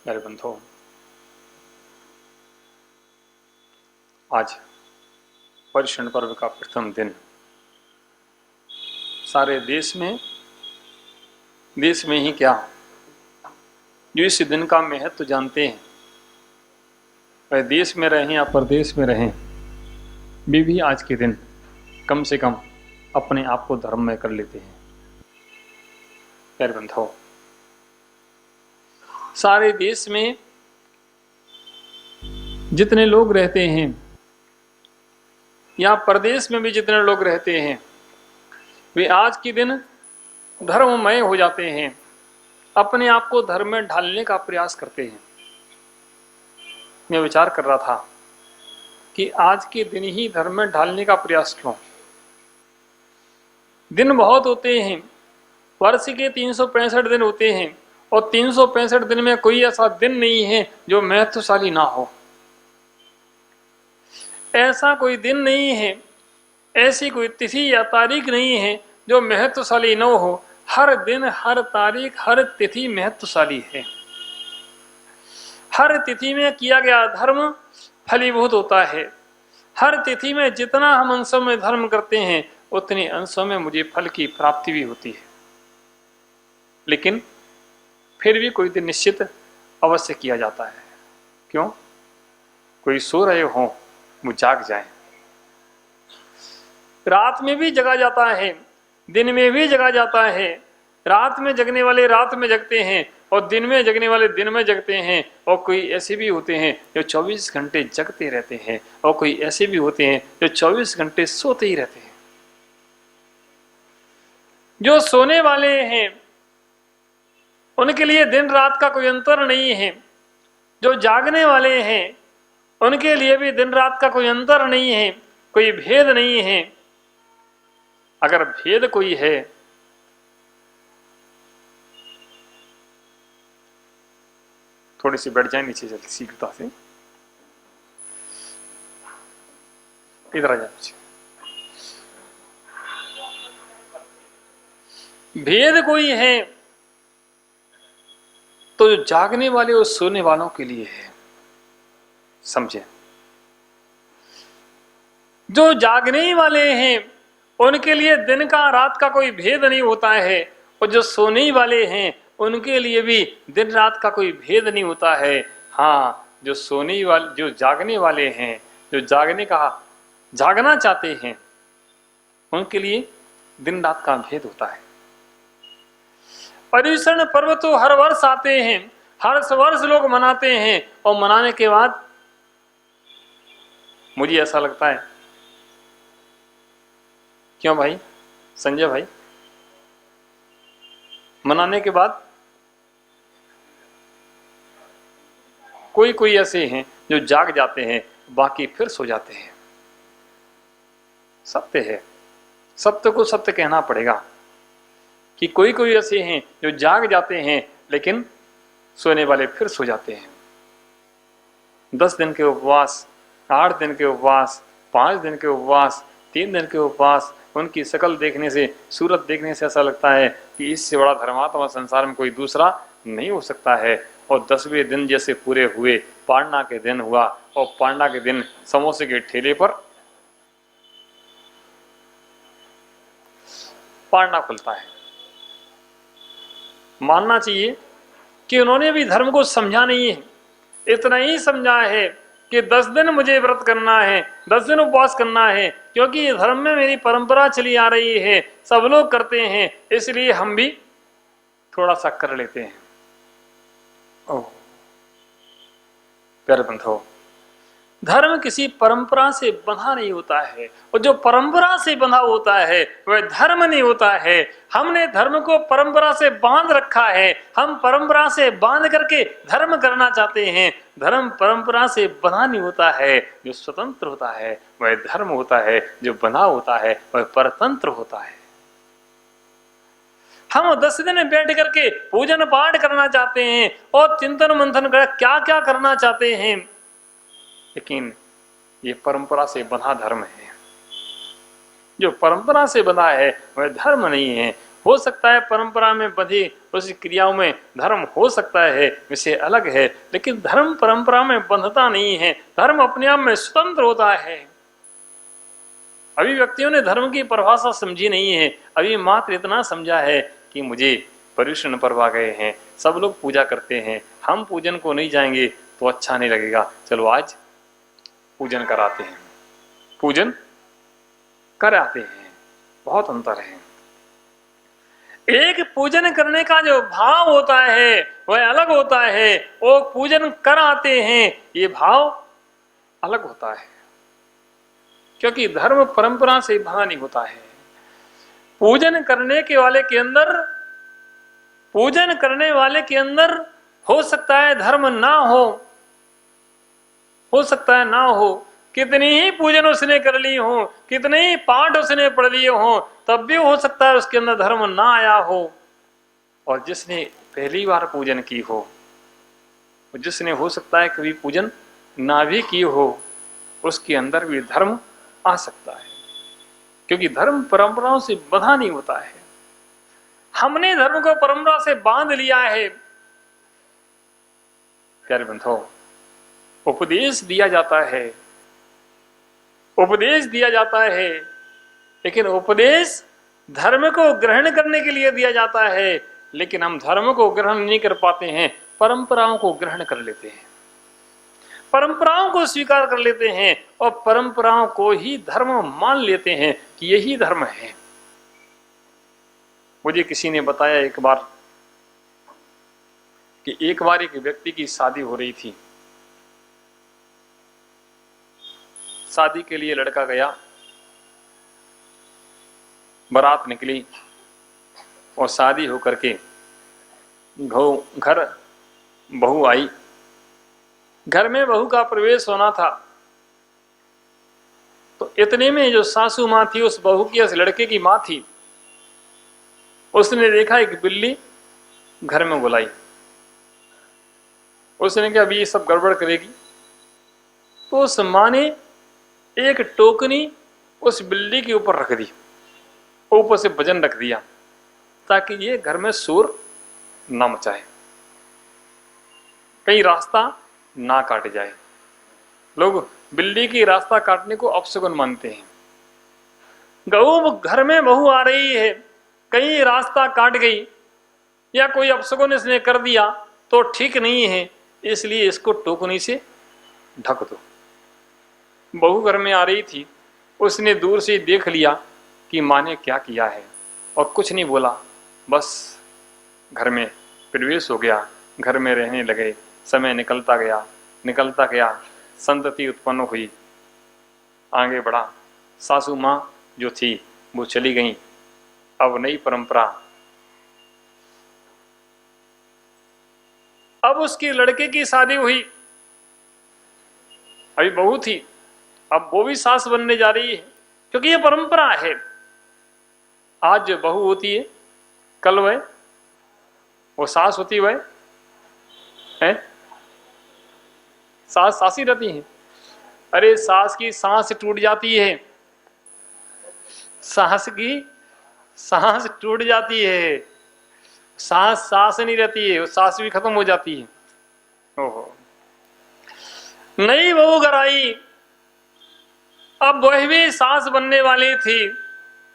मेरे बंधुओं, आज पर्युषण पर्व का प्रथम दिन सारे देश में ही क्या, जो इस दिन का महत्व जानते हैं, वह देश में रहें या परदेश में रहें, वे भी आज के दिन कम से कम अपने आप को धर्म में कर लेते हैं। मेरे बंधुओं, सारे देश में जितने लोग रहते हैं या परदेश में भी जितने लोग रहते हैं, वे आज के दिन धर्ममय हो जाते हैं, अपने आप को धर्म में ढालने का प्रयास करते हैं। मैं विचार कर रहा था कि आज के दिन ही धर्म में ढालने का प्रयास क्यों। दिन बहुत होते हैं, वर्ष के 365 दिन होते हैं, और 365 दिन में कोई ऐसा दिन नहीं है जो महत्वशाली ना हो। ऐसा कोई दिन नहीं है, ऐसी कोई तिथि या तारीख नहीं है जो महत्वशाली न हो। हर दिन, हर तारीख, हर तिथि महत्वशाली है। हर तिथि में किया गया धर्म फलीभूत होता है। हर तिथि में जितना हम अंशों में धर्म करते हैं, उतने अंशों में मुझे फल की प्राप्ति भी होती है। लेकिन फिर भी कोई दिन निश्चित अवश्य किया जाता है। क्यों? कोई सो रहे हो, वो जाग जाए। रात में भी जगा जाता है, दिन में भी जगा जाता है। रात में जगने वाले रात में जगते हैं, और दिन में जगने वाले दिन में जगते हैं। और कोई ऐसे भी होते हैं जो 24 घंटे जगते रहते हैं, और कोई ऐसे भी होते हैं जो 24 घंटे सोते ही रहते हैं। जो सोने वाले हैं उनके लिए दिन रात का कोई अंतर नहीं है। जो जागने वाले हैं उनके लिए भी दिन रात का कोई अंतर नहीं है, कोई भेद नहीं है। अगर भेद कोई है थोड़ी सी बैठ जाए नीचे, जल्दी शीघ्रता से इधर आ जाए। भेद कोई है तो जो जागने वाले और सोने वालों के लिए है। समझे? जो जागने वाले हैं उनके लिए दिन का रात का कोई भेद नहीं होता है, और जो सोने वाले हैं उनके लिए भी दिन रात का कोई भेद नहीं होता है। हाँ, जो सोने वाले, जो जागने वाले हैं, जो जागना चाहते हैं, उनके लिए दिन रात का भेद होता है। पर्युषण पर्व तो हर वर्ष आते हैं, हर वर्ष लोग मनाते हैं, और मनाने के बाद मुझे ऐसा लगता है, क्यों भाई संजय भाई, मनाने के बाद कोई कोई ऐसे हैं जो जाग जाते हैं, बाकी फिर सो जाते हैं। सत्य है, सत्य को सत्य कहना पड़ेगा कि कोई कोई ऐसे हैं जो जाग जाते हैं, लेकिन सोने वाले फिर सो जाते हैं। 10 दिन के उपवास, 8 दिन के उपवास, 5 दिन के उपवास, 3 दिन के उपवास, उनकी शकल देखने से, सूरत देखने से ऐसा लगता है कि इससे बड़ा धर्मात्मा संसार में कोई दूसरा नहीं हो सकता है। और 10वें दिन जैसे पूरे हुए, पाड़ना के दिन हुआ, और पाड़ना के दिन समोसे के ठेले पर पाड़ना खुलता है। मानना चाहिए कि उन्होंने भी धर्म को समझा नहीं है। इतना ही समझा है कि 10 दिन मुझे व्रत करना है, 10 दिन उपवास करना है, क्योंकि ये धर्म में मेरी परंपरा चली आ रही है, सब लोग करते हैं, इसलिए हम भी थोड़ा सा कर लेते हैं। ओह प्यारे बंधुओं, धर्म किसी परंपरा से बंधा नहीं होता है, और जो परंपरा से बंधा होता है वह धर्म नहीं होता है। हमने धर्म को परंपरा से बांध रखा है, हम परंपरा से बांध करके धर्म करना चाहते हैं। धर्म परंपरा से बंधा नहीं होता है, जो स्वतंत्र होता है वह धर्म होता है, जो बंधा होता है वह परतंत्र होता है। हम 10 दिन बैठ करके पूजन पाठ करना चाहते हैं और चिंतन मंथन कर क्या क्या करना चाहते हैं, लेकिन ये परंपरा से बंधा धर्म है। जो परंपरा से बंधा है वह धर्म नहीं है। हो सकता है परंपरा में बंधी उस क्रियाओं में धर्म हो सकता है, विषय अलग है, लेकिन धर्म परंपरा में बंधता नहीं है, धर्म अपने आप में स्वतंत्र होता है। अभी व्यक्तियों ने धर्म की परिभाषा समझी नहीं है, अभी मात्र इतना समझा है कि मुझे पर्युषण पर्व आ गए हैं, सब लोग पूजा करते हैं, हम पूजन को नहीं जाएंगे तो अच्छा नहीं लगेगा, चलो आज पूजन कराते हैं, पूजन कराते हैं। बहुत अंतर है। एक पूजन करने का जो भाव होता है वह अलग होता है, वो पूजन कराते हैं ये भाव अलग होता है, क्योंकि धर्म परंपरा से बंधा नहीं होता है। पूजन करने वाले के अंदर हो सकता है धर्म ना हो सकता है ना हो, कितनी ही पूजन उसने कर ली हो, कितने ही पाठ उसने पढ़ लिए हो, तब भी हो सकता है उसके अंदर धर्म ना आया हो। और जिसने पहली बार पूजन की हो, जिसने हो सकता है कभी पूजन ना भी की हो, उसके अंदर भी धर्म आ सकता है, क्योंकि धर्म परंपराओं से बंधा नहीं होता है। हमने धर्म को परंपरा से बांध लिया है। प्यारे बंधुओं, उपदेश दिया जाता है, लेकिन उपदेश धर्म को ग्रहण करने के लिए दिया जाता है, लेकिन हम धर्म को ग्रहण नहीं कर पाते हैं, परंपराओं को ग्रहण कर लेते हैं, परंपराओं को स्वीकार कर लेते हैं और परंपराओं को ही धर्म मान लेते हैं कि यही धर्म है। मुझे किसी ने बताया एक बार कि एक बार एक व्यक्ति की शादी हो रही थी। शादी के लिए लड़का गया, बारात निकली और शादी होकर के घर बहू आई। घर में बहू का प्रवेश होना था, तो इतने में जो सासू माँ थी, उस बहू की, उस लड़के की माँ थी, उसने देखा एक बिल्ली घर में बुलाई। उसने कहा अभी ये सब गड़बड़ करेगी, तो उस माँ ने एक टोकनी उस बिल्ली के ऊपर रख दी, ऊपर से वजन रख दिया ताकि ये घर में शोर ना मचाए, कहीं रास्ता ना काट जाए। लोग बिल्ली की रास्ता काटने को अपशगुन मानते हैं। गऊ घर में बहू आ रही है, कहीं रास्ता काट गई या कोई अपशगुन इसने कर दिया तो ठीक नहीं है, इसलिए इसको टोकनी से ढक दो। बहू घर में आ रही थी, उसने दूर से देख लिया कि माँ ने क्या किया है और कुछ नहीं बोला, बस घर में प्रवेश हो गया, घर में रहने लगे। समय निकलता गया, संतति उत्पन्न हुई, आगे बढ़ा। सासू माँ जो थी वो चली गई, अब नई परंपरा। अब उसकी लड़के की शादी हुई, अभी बहू थी, अब वो भी सास बनने जा रही है, क्योंकि ये परंपरा है। आज जो बहू होती है, कल वह वो सास होती है, सास सासी रहती है। अरे सास की सांस टूट जाती है, सास की सांस टूट जाती है, सास नहीं रहती है, वो सास भी खत्म हो जाती है। ओहो, नई बहू घर आई, अब वह भी सास बनने वाली थी,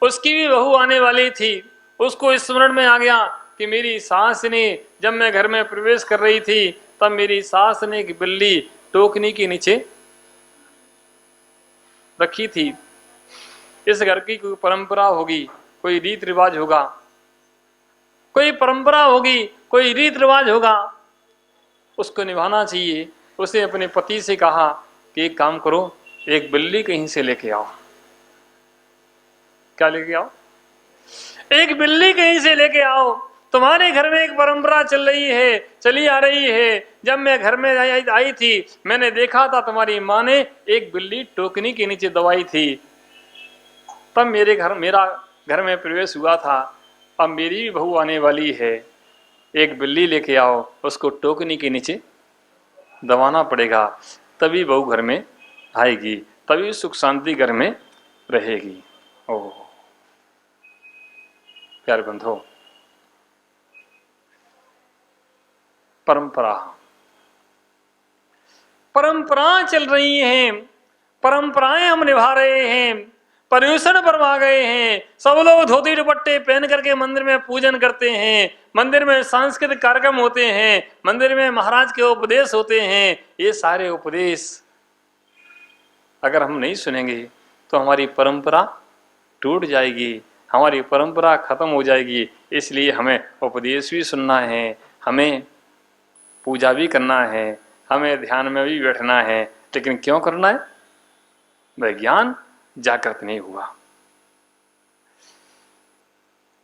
उसकी भी बहू आने वाली थी। उसको स्मरण में आ गया कि मेरी सास ने, जब मैं घर में प्रवेश कर रही थी, तब मेरी सास ने एक बिल्ली टोकनी के नीचे रखी थी। इस घर की कोई परंपरा होगी, कोई रीत रिवाज होगा, कोई परंपरा होगी, कोई रीत रिवाज होगा, उसको निभाना चाहिए। उसने अपने पति से कहा कि एक काम करो, एक बिल्ली कहीं से लेके आओ। क्या लेके आओ? एक बिल्ली कहीं से लेके आओ। तुम्हारे घर में एक परंपरा चली आ रही है। जब मैं घर में आई थी, मैंने देखा था तुम्हारी माँ ने एक बिल्ली टोकनी के नीचे दबाई थी, तब मेरा घर में प्रवेश हुआ था। अब मेरी भी बहू आने वाली है, एक बिल्ली लेके आओ, उसको टोकनी के नीचे दबाना पड़ेगा, तभी बहू घर में आएगी, तभी सुख शांति घर में रहेगी। ओह प्यारे बंधो, परंपराएं चल रही हैं, परंपराएं हम निभा रहे हैं, पर्यूषण पर आ गए हैं। सब लोग धोती दुपट्टे पहन करके मंदिर में पूजन करते हैं, मंदिर में सांस्कृतिक कार्यक्रम होते हैं, मंदिर में महाराज के उपदेश होते हैं। ये सारे उपदेश अगर हम नहीं सुनेंगे तो हमारी परंपरा टूट जाएगी, हमारी परंपरा खत्म हो जाएगी। इसलिए हमें उपदेश भी सुनना है, हमें पूजा भी करना है, हमें ध्यान में भी बैठना है। लेकिन क्यों करना है? वह ज्ञान जागृत नहीं हुआ।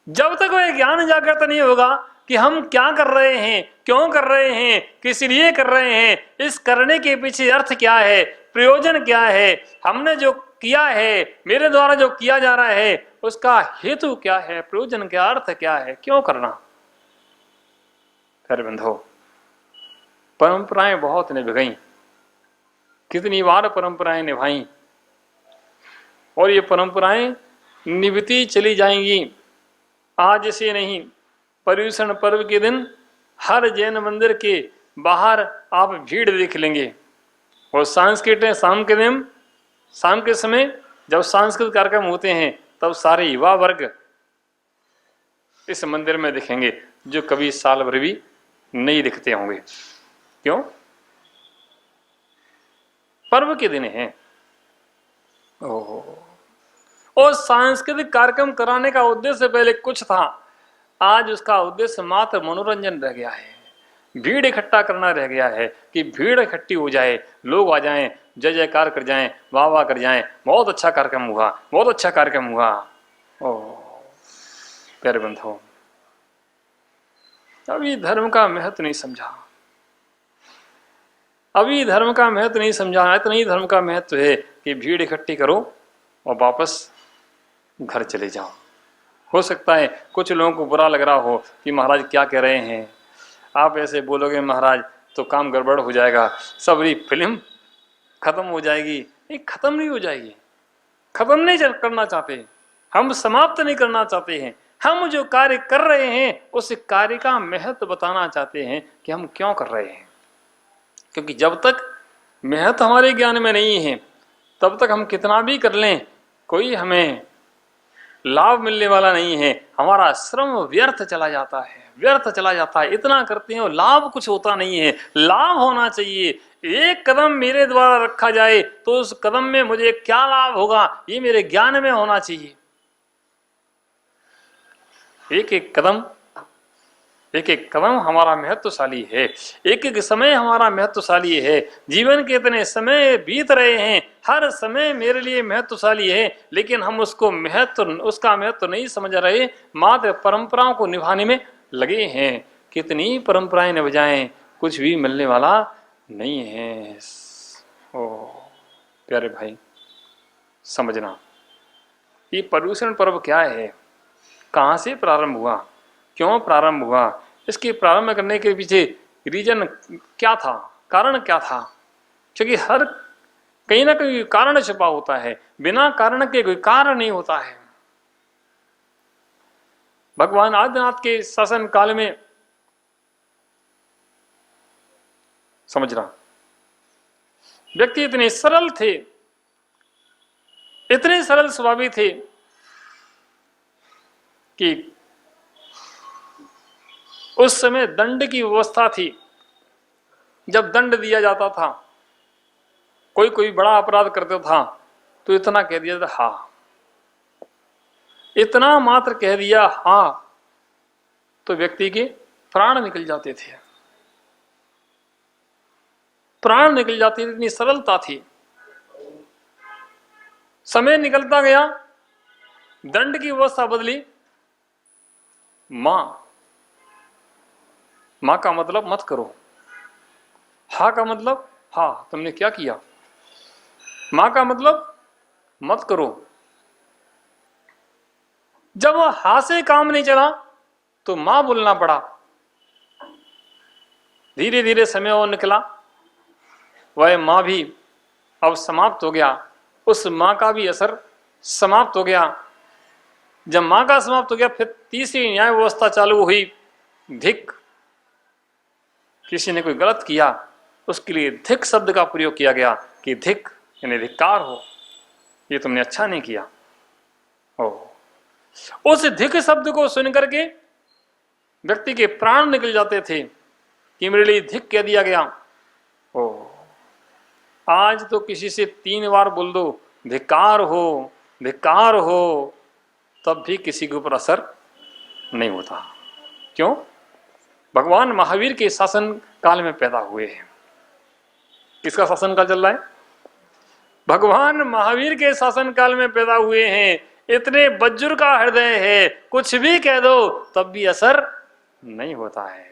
जब तक वह ज्ञान जागृत नहीं होगा कि हम क्या कर रहे हैं, क्यों कर रहे हैं, किस लिए कर रहे हैं, इस करने के पीछे अर्थ क्या है, प्रयोजन क्या है, हमने जो किया है, मेरे द्वारा जो किया जा रहा है, उसका हेतु क्या है, प्रयोजन क्या, अर्थ क्या है, क्यों करना। प्यारे बंधो, परंपराएं बहुत निभ गई, कितनी बार परंपराएं निभाई और ये परंपराएं निभती चली जाएंगी। आज से नहीं, पर्यूषण पर्व के दिन हर जैन मंदिर के बाहर आप भीड़ देख लेंगे। और सांस्कृतिक शाम के समय जब सांस्कृतिक कार्यक्रम होते हैं तब सारे युवा वर्ग इस मंदिर में दिखेंगे, जो कभी साल भर भी नहीं दिखते होंगे। क्यों? पर्व के दिन हैं। और सांस्कृतिक कार्यक्रम कराने का उद्देश्य पहले कुछ था, आज उसका उद्देश्य मात्र मनोरंजन रह गया है, भीड़ इकट्ठा करना रह गया है कि भीड़ इकट्ठी हो जाए, लोग आ जाएं, जय जयकार कर जाएं, वाह वाह कर जाएं, बहुत अच्छा कार्यक्रम हुआ, बहुत अच्छा कार्यक्रम हुआ। ओह प्यारे बंधुओं, अभी धर्म का महत्व नहीं समझा, अभी धर्म का महत्व नहीं समझा। इतना ही धर्म का महत्व है कि भीड़ इकट्ठी करो और वापस घर चले जाओ। हो सकता है कुछ लोगों को बुरा लग रहा हो कि महाराज क्या कह रहे हैं, आप ऐसे बोलोगे महाराज तो काम गड़बड़ हो जाएगा, सबरी फिल्म खत्म हो जाएगी। ये खत्म नहीं हो जाएगी, खत्म नहीं करना चाहते हम, समाप्त नहीं करना चाहते हैं। हम जो कार्य कर रहे हैं उस कार्य का महत्व बताना चाहते हैं कि हम क्यों कर रहे हैं। क्योंकि जब तक महत्व हमारे ज्ञान में नहीं है तब तक हम कितना भी कर लें कोई हमें लाभ मिलने वाला नहीं है। हमारा श्रम व्यर्थ चला जाता है, व्यर्थ चला जाता है। इतना करते हैं और लाभ कुछ होता नहीं है। लाभ होना चाहिए, एक कदम मेरे द्वारा रखा जाए तो उस कदम में मुझे क्या लाभ होगा, ये मेरे ज्ञान में होना चाहिए। एक एक कदम हमारा महत्वशाली है, एक एक समय हमारा महत्वशाली है। जीवन के इतने समय बीत रहे हैं, हर समय मेरे लिए महत्वशाली है, लेकिन हम उसका महत्व नहीं समझ रहे, मात्र परंपराओं को निभाने में लगे हैं। कितनी परंपराएं निभ जाएं, कुछ भी मिलने वाला नहीं है। ओ प्यारे भाई, समझना ये पर्यूषण पर्व क्या है, कहाँ से प्रारंभ हुआ, क्यों प्रारंभ हुआ, इसके प्रारंभ करने के पीछे रीजन क्या था, कारण क्या था। क्योंकि हर कहीं ना कहीं कारण छुपा होता है, बिना कारण के कोई कारण नहीं होता है। भगवान आदिनाथ के शासन काल में, समझना, व्यक्ति इतने सरल थे, इतने सरल स्वभावी थे कि उस समय दंड की व्यवस्था थी। जब दंड दिया जाता था, कोई बड़ा अपराध करता था तो इतना कह दिया था हाँ, इतना मात्र कह दिया हाँ तो व्यक्ति के प्राण निकल जाते थे, प्राण निकल जाते थे। इतनी सरलता थी। समय निकलता गया, दंड की व्यवस्था बदली। मां का मतलब मत करो, हा का मतलब हा, तुमने क्या किया। मां का मतलब मत करो। जब हा से काम नहीं चला तो मां बोलना पड़ा। धीरे धीरे समय और निकला, वह मां भी अब समाप्त हो गया, उस मां का भी असर समाप्त हो गया। जब मां का समाप्त हो गया, फिर तीसरी न्याय व्यवस्था चालू हुई, धिक। किसी ने कोई गलत किया, उसके लिए धिक शब्द का प्रयोग किया गया कि धिक यानी धिक्कार हो, ये तुमने अच्छा नहीं किया। ओ, उस धिक शब्द को सुनकर के व्यक्ति के प्राण निकल जाते थे कि मेरे लिए धिक कह दिया गया। ओ, आज तो किसी से 3 बार बोल दो धिक्कार हो, धिक्कार हो, तब भी किसी के ऊपर असर नहीं होता। क्यों? भगवान महावीर के शासन काल में पैदा हुए हैं। किसका शासन काल चल रहा है? भगवान महावीर के शासन काल में पैदा हुए हैं। इतने वज्र का हृदय है, कुछ भी कह दो तब भी असर नहीं होता है।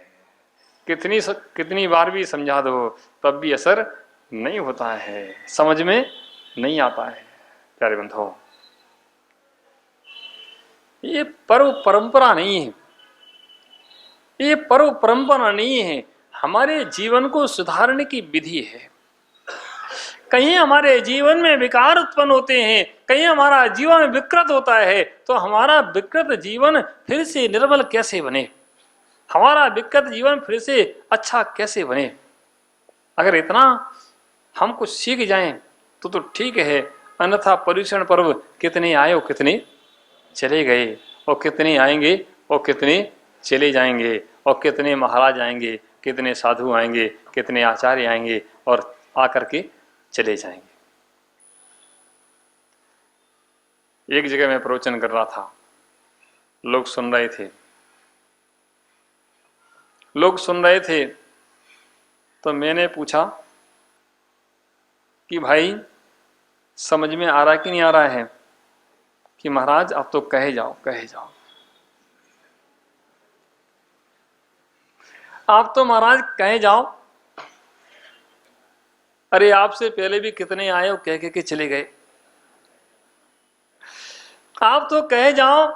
कितनी बार भी समझा दो तब भी असर नहीं होता है, समझ में नहीं आता है। प्यारे बंधुओं, ये पर्व परंपरा नहीं है, ये पर्व परंपरा नहीं है, हमारे जीवन को सुधारने की विधि है। कहीं हमारे जीवन में विकार उत्पन्न होते हैं, कहीं हमारा जीवन विकृत होता है, तो हमारा विकृत जीवन फिर से निर्मल कैसे बने, हमारा विकृत जीवन फिर से अच्छा कैसे बने। अगर इतना हम कुछ सीख जाएं तो ठीक है, अन्यथा पर्युषण पर्व कितने आए और कितने चले गए, और कितने आएंगे और कितने चले जाएंगे, और कितने महाराज आएंगे, कितने साधु आएंगे, कितने आचार्य आएंगे और आकर के चले जाएंगे। एक जगह मैं प्रवचन कर रहा था, लोग सुन रहे थे, तो मैंने पूछा कि भाई समझ में आ रहा कि नहीं आ रहा है? कि महाराज आप तो कहे जाओ, आप तो महाराज कहे जाओ। अरे आपसे पहले भी कितने आए और कह के चले गए। आप तो कहे जाओ,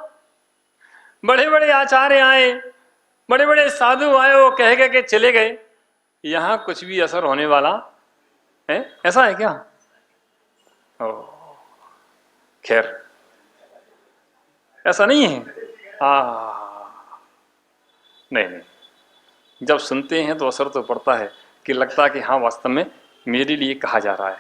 बड़े बड़े आचार्य आए, बड़े बड़े साधु आए और कह के चले गए, यहां कुछ भी असर होने वाला है? ऐसा है क्या? खैर, ऐसा नहीं है। नहीं, जब सुनते हैं तो असर तो पड़ता है कि लगता है कि हाँ, वास्तव में मेरे लिए कहा जा रहा है,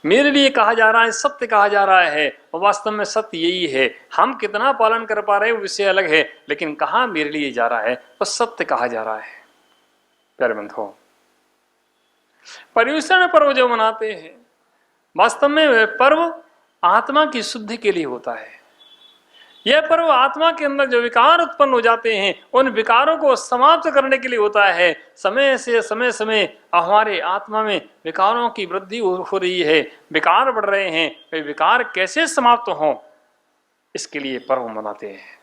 मेरे लिए कहा जा रहा है, सत्य कहा जा रहा है, और वास्तव में सत्य यही है। हम कितना पालन कर पा रहे हैं विषय अलग है, लेकिन कहाँ मेरे लिए जा रहा है, तो सत्य कहा जा रहा है। प्यारे बंधुओं, पर्युषण पर्व जो मनाते हैं, वास्तव में वह पर्व आत्मा की शुद्धि के लिए होता है। यह पर्व आत्मा के अंदर जो विकार उत्पन्न हो जाते हैं, उन विकारों को समाप्त करने के लिए होता है। समय से समय हमारे आत्मा में विकारों की वृद्धि हो रही है, विकार बढ़ रहे हैं, वे विकार कैसे समाप्त हों, इसके लिए पर्व मनाते हैं।